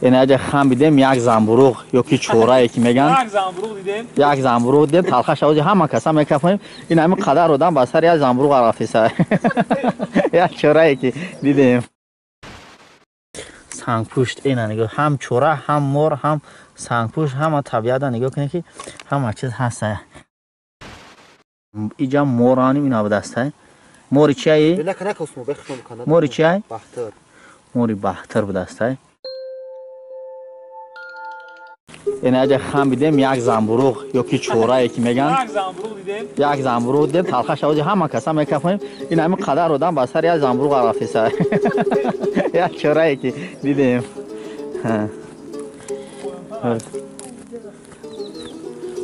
این اجا خام بیدیم یک زنبروغ یا کی چورایی که میگن یک زنبروغ دیدیم تلخش اوج همه کسا میکفیم این همین قدر رودن با سر یک زنبروغ رفته سر یک چورایی که دیدیم سنگ پوشت اینا نگاه هم چوره هم مور هم سنگ پوشت هم طبیعت نگاه کنید که همه چیز هست اینجا مورانی اینا به دسته موری چیه؟ موری چیه؟ موری بختر به دسته این اجا خام بیدیم یک زنبروغ یا کی چورایی که میگن یک زنبروغ دیدیم تلخش اوج همه کسا میکفیم این همین قدر رودن با سر یک زنبروغ رفته سر یک چورایی که دیدیم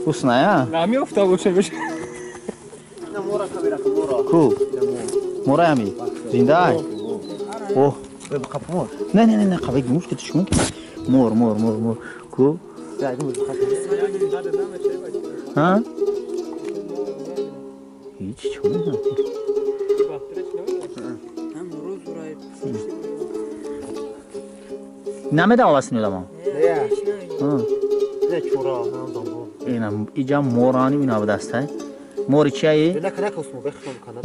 اوست نه یا؟ نمیافته باشه بشه کو؟ مورا همی؟ زنده های؟ اوه نه نه نه قبل گموش که تشکون مور کو؟ ها؟ هیچ چون نه نمیده آواسینی دما اینم اینجا مورانی اینا به دسته موری چیه؟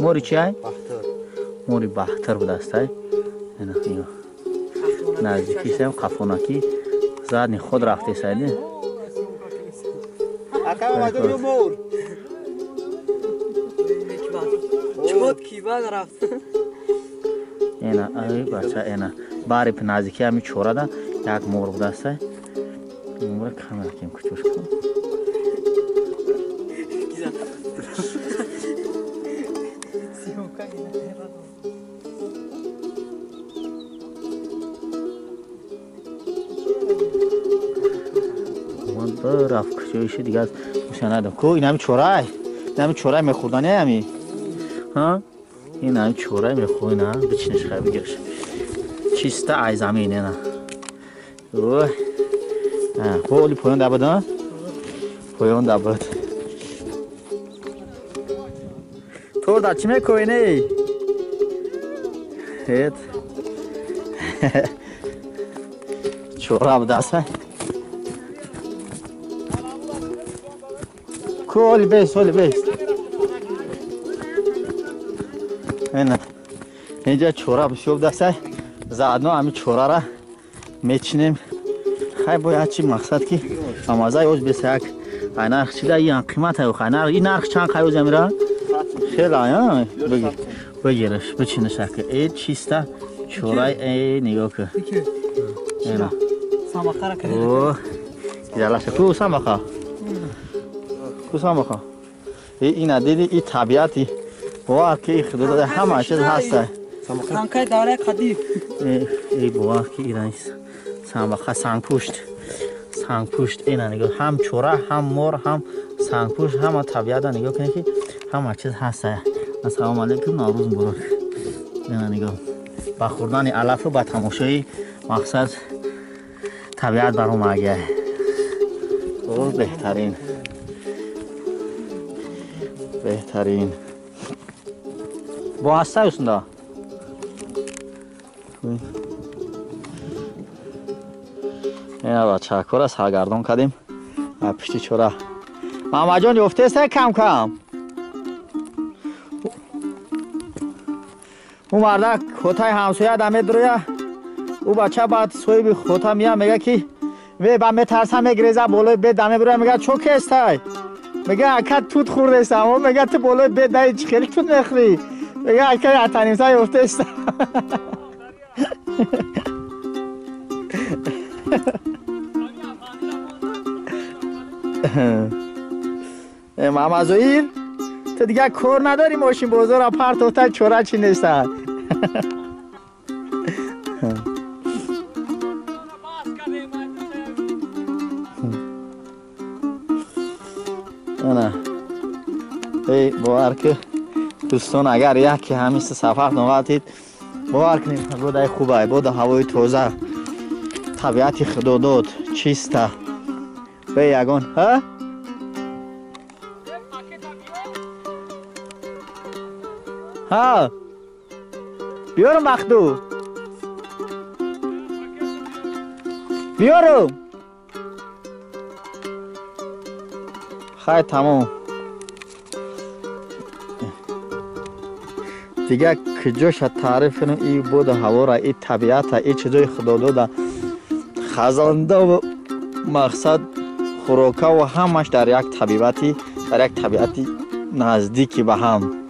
موری چیه؟ موری بختر به دسته اینا نزدیکی سیم قفونکی زادنی خود رفته سایده اینا ای بچه اینا باری په نزدیکی همی چوره ده یک مور به دسته مور کمر کم کچوش کن رفت کچویشی دیگه از موشه ندم کو این همی چوره میخوردنه همی ها این همی چوره میخوری نه بچینش خیلی بگیرش چیسته ای زمینه نه اوه خولی پایان دبد ها پایان دبد تو در چی میکنی نی هیت چوره بدسته کولی بیست اینجا چوره بسیار دسته زادنو همی چوره را میچینیم خیلی باید چی مقصد که امازه اوز بیسته یک نرخ چی ده این قیمت های این نرخ چند خیلی میره خیلی ها بگیرش بچینش که این چیسته چوره ای نگاه که اینا سامخه را کنید اوه جلسه کو سامخه این دیدی این طبیعتی بوار که این خدود همه چیز هسته سانکای دوره قدیم ای بوار که ایرانی سامخه سنگ پوشت اینا نگاه هم چوره هم مور هم سنگ پوشت همه طبیعت نگاه کنید که همه چیز هسته السلام علیکم نوروز مبارک اینا نگاه با خوردن علف و با تماشای مقصد طبیعت برام آگه بهترین با هسته üstünde اینا بچه کار از سرگردان کردیم پشتی چوره محمد جان جفته است کم اون مرده خوتای همسویه دمه درویه او بچه بعد سوی بی خوتا میگه که وی با میترسم میگریزه بالای به دمه برویه میگه چوکی استای میگه اکت توت خورده است اما میگه تو بالای به دای خیلی توت نخری میگه اکت اتنیم سای افته است محمد زهیر تو دیگه کار نداری ماشین بازار اپارت هتل چوره چی نیست نه ای باور که دوستان اگر یکی همیست سفر نواتید باور کنید بوده خوبه بوده هوای تازه طبیعتی خداداد چیسته به یگان ها ها بیارم مخدو بیارم خیلی تمام دیگه کجاش تعریف کنم این بود هوا را این طبیعت این چیزای خدا داده خزانده و مقصد خوراکه و همش در یک طبیعتی نزدیکی به هم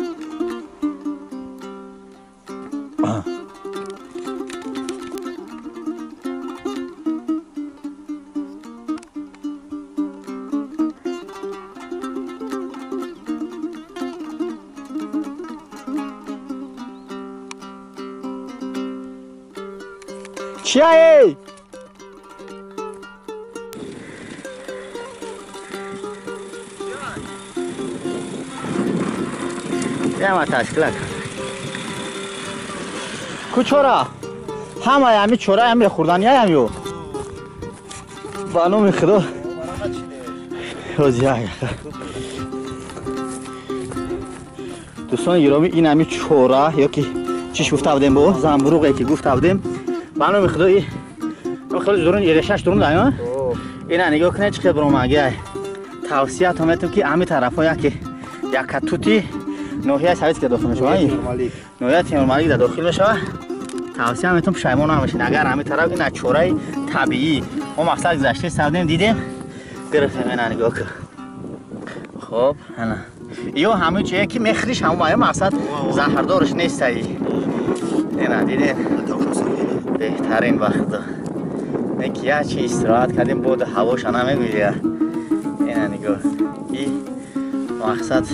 چیه؟ یه ما تشکیل کن کچورا همه همی چورا همی خوردنی همیو بانو میخدو روزیه دوستان گرامی این همی چورا یا که چیش گفته بودیم با زنبروغی که گفته بودیم بانو میخدو این خیلی درون ایرشش درون دایم اینا نگاه کنه چقدر برامگه توصیه تامیتم که همه طرف ها یک کتوتی نوحیه سویت که داخل میشه نوحیه تیمور ملیک در داخل میشه توصیه همیتون پشیمون نمیشین اگر همه طرف این چوره طبیعی ما مقصد گذشته سودیم دیدیم گرفتیم اینا نگاه کن خب اینا یا همه چیه که مخریش همه مقصد زهردارش نیست اینا دیدیم بهترین وقت یکی یه چی استراحت کردیم بود هواش نمیگویه اینا نگاه این مقصد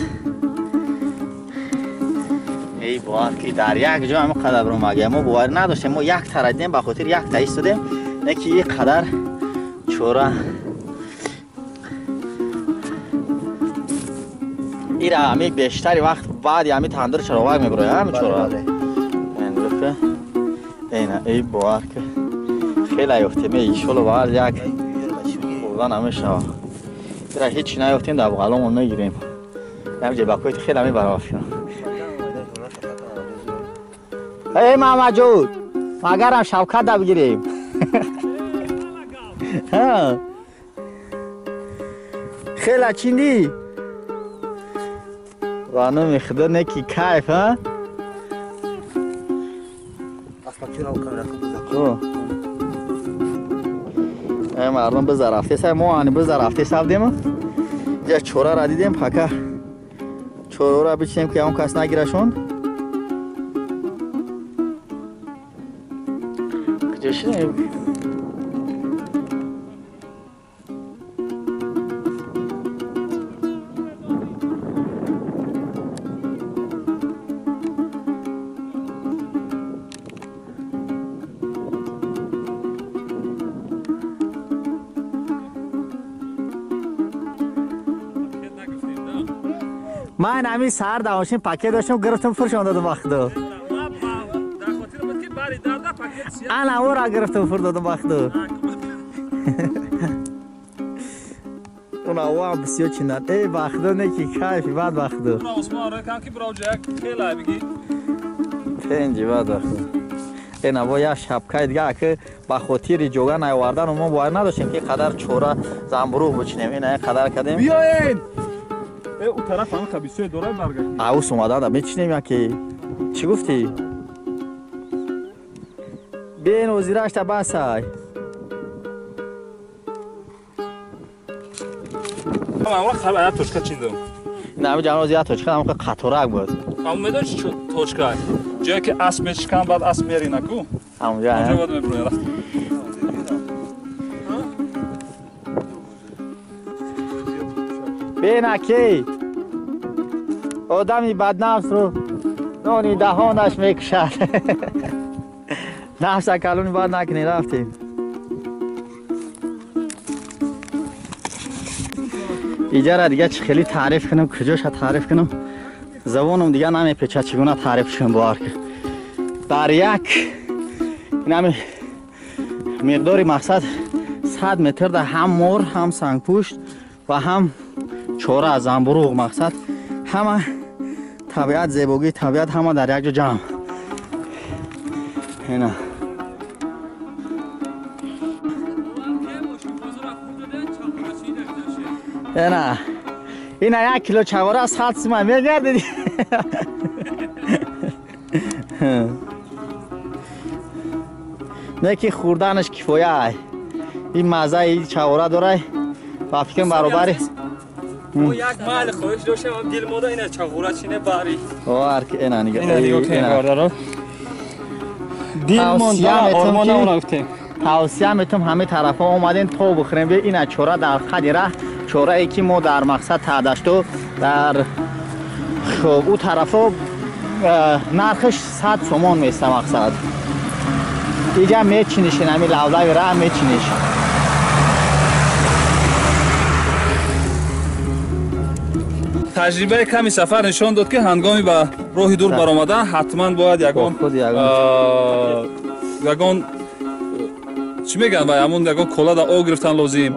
ای باور که در یک جا همه قدر برو مگه ما باور نداشتیم ما یک تردیم به خاطر یک تا ایستادیم یکی یک قدر چوره این همه بیشتری وقت بعد همه تندر چراغ میبره همه چوره اینا ای باور که خیلی ایفتیم ایشالله باور یک بودن همه شوا برای هیچی نیفتیم در بغلامون نگیریم همه جبکویت خیلی همه برافیم ای محمد جود مگر هم شوکت دا بگیریم خیلی چیندی وانو میخدا نکی کیف ها ای مردم بزر رفته سای ما هنی بزر رفته سبدیم یه چوره را دیدیم پکه چوره را بچیم که اون کس نگیره شون کجاشیم من همین سر دواشین پکه داشتم گرفتم فرشان دادم وقتو انا او را گرفتم فر دادم وقتو اون او هم بسیار چیندن ای وقتو نکی کیفی بعد وقتو پنجی بعد وقتو این او یک شبکه دیگه که با خاطر جوگه نیاوردن و ما باید نداشتیم که قدر چوره زنبروغ بچینیم این قدر کردیم بیاین اون طرف هم خبیثه دوره برگشت اوس اومدن هم میچینیم یا که چی گفتی؟ بین وزیرش تا بسای من خبر توشکا چیندم این همه جمعه زیاد توشکا همون که قطورک بود اما میدونی چی توشکا جایی که اسب میشکن بعد اسب میری نکو همونجا اونجا باید میبرونی رفت بین اکی آدمی بدنفس رو نونی دهانش میکشد نفس کلونی باید نکنی رفتیم اینجا را دیگه خیلی تعریف کنم کجاش تعریف کنم زبانم دیگه نمیپیچه چگونه تعریف کنم باور که در یک این همه مقداری مقصد 100 متر در هم مور هم سنگ پوشت و هم چوره از زنبروغ مقصد همه طبیعت زیبایی طبیعت همه در یک جا جمع اینا نه این 1 کیلو چغوره از 7 سیمه میگرده دی. نه که خوردنش کفایه. این مزه این چغوره داره و فکرم برابری او یک محل خواهش داشتم هم دل ماده اینه چغوره چینه باری وار که اینا نگه اینه که باردارو دل مانده آرمان اون افتیم توصیه میتونم همه طرفا اومدین تو بخوریم به این چوره در خدیره چوره ای که ما در مقصد تعدشتو در خب او طرفا نرخش 100 سومون میسته مقصد اینجا میچینیش نمی لولوی را میچینیش تجربه کمی سفر نشان داد که هنگامی به راه دور برآمدن حتما باید یگان چی میگن با همون یگان کلا در آب گرفتن لازم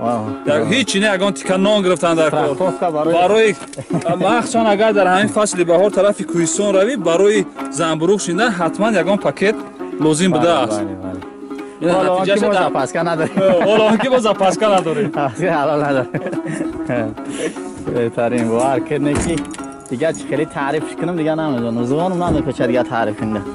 هیچی نه یگان تیکه نان گرفتن در کار برای مخصوصا اگر در همین فصل بهار طرف کوهستان روی برای زنبروغ شیندن حتما یگان پاکت لازم بوده است حالا آنکه ما زپاسکا نداریم حالا آنکه ما زپاسکا نداریم حلال نداریم بهترین باور که نکی دیگه خیلی تعریف کنم دیگه نمیدونم زبانم نمیپیچه دیگه تعریف کنم